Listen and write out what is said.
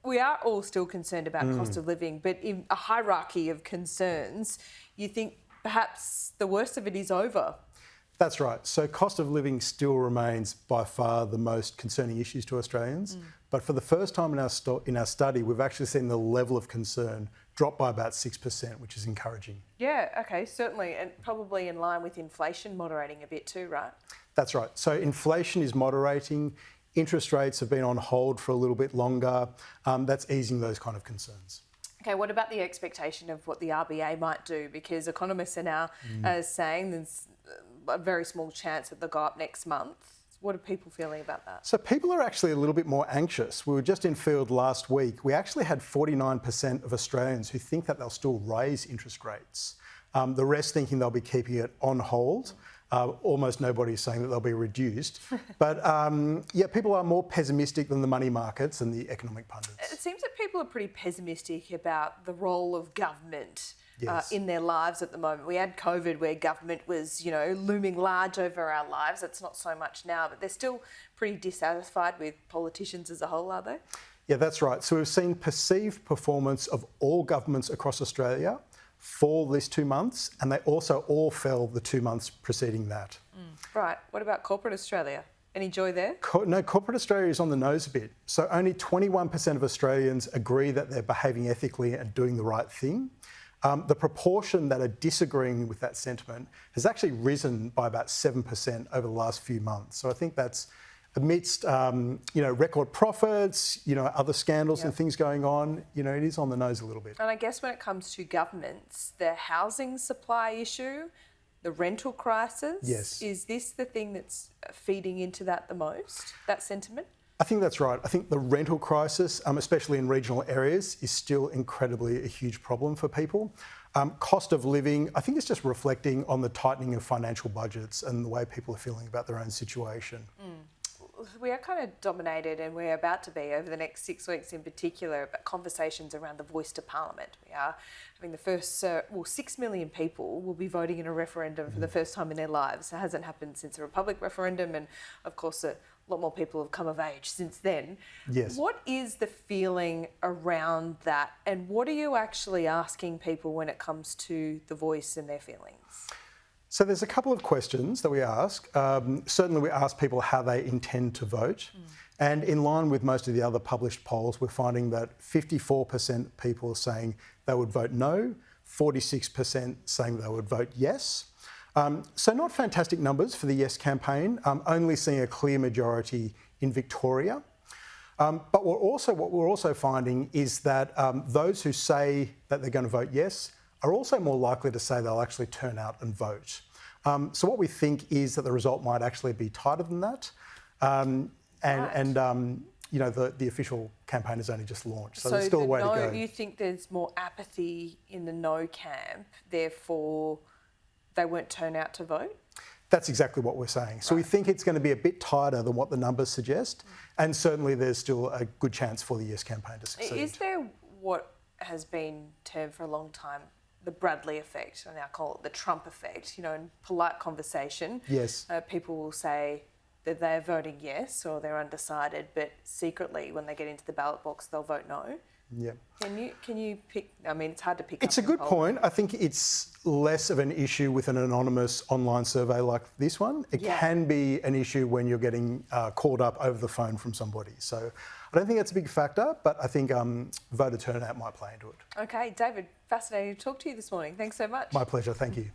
we are all still concerned about cost of living, but in a hierarchy of concerns, you think perhaps the worst of it is over. That's right. So cost of living still remains by far the most concerning issues to Australians. But for the first time in our study, we've actually seen the level of concern drop by about 6%, which is encouraging. Yeah, okay, certainly, and probably in line with inflation moderating a bit too, right? That's right. So inflation is moderating. Interest rates have been on hold for a little bit longer. That's easing those kind of concerns. Okay, what about the expectation of what the RBA might do? Because economists are now saying there's a very small chance that they'll go up next month. What are people feeling about that? So people are actually a little bit more anxious. We were just in field last week. We actually had 49% of Australians who think that they'll still raise interest rates. The rest thinking they'll be keeping it on hold. Almost nobody is saying that they'll be reduced. But yeah, people are more pessimistic than the money markets and the economic pundits. It seems that people are pretty pessimistic about the role of government Yes. in their lives at the moment. We had COVID where government was, looming large over our lives. It's not so much now, but they're still pretty dissatisfied with politicians as a whole, are they? Yeah, that's right. So we've seen perceived performance of all governments across Australia fall this 2 months, and they also all fell the 2 months preceding that. Right. What about corporate Australia? Any joy there? No, corporate Australia is on the nose a bit. So only 21% of Australians agree that they're behaving ethically and doing the right thing. The proportion that are disagreeing with that sentiment has actually risen by about 7% over the last few months. So I think that's amidst, record profits, other scandals and things going on, it is on the nose a little bit. And I guess when it comes to governments, the housing supply issue, the rental crisis, Yes. is this the thing that's feeding into that the most, that sentiment? I think that's right. I think the rental crisis, especially in regional areas, is still incredibly a huge problem for people. Cost of living, I think it's just reflecting on the tightening of financial budgets and the way people are feeling about their own situation. We are kind of dominated, and we're about to be over the next 6 weeks in particular, about conversations around the voice to Parliament. We are having the first, 6 million people will be voting in a referendum for the first time in their lives. It hasn't happened since the Republic referendum, and of course a lot more people have come of age since then. Yes. What is the feeling around that, and what are you actually asking people when it comes to the voice and their feelings? So there's a couple of questions that we ask. Certainly we ask people how they intend to vote. And in line with most of the other published polls, we're finding that 54% people are saying they would vote no, 46% saying they would vote yes. So not fantastic numbers for the yes campaign, only seeing a clear majority in Victoria. But what we're also finding is that those who say that they're going to vote yes are also more likely to say they'll actually turn out and vote. So what we think is that the result might actually be tighter than that. The official campaign has only just launched, so there's still a way to go. You think there's more apathy in the no camp, therefore they won't turn out to vote? That's exactly what we're saying. So we think it's going to be a bit tighter than what the numbers suggest, and certainly there's still a good chance for the yes campaign to succeed. Is there what has been termed for a long time the Bradley effect? I now call it the Trump effect. In polite conversation, Yes. People will say that they're voting yes or they're undecided, but secretly when they get into the ballot box they'll vote no. Yeah. Can you pick? I mean, it's hard to pick. It's a good point. I think it's less of an issue with an anonymous online survey like this one. It can be an issue when you're getting called up over the phone from somebody. So I don't think that's a big factor, but I think voter turnout might play into it. Okay, David, fascinating to talk to you this morning. Thanks so much. My pleasure. Thank you.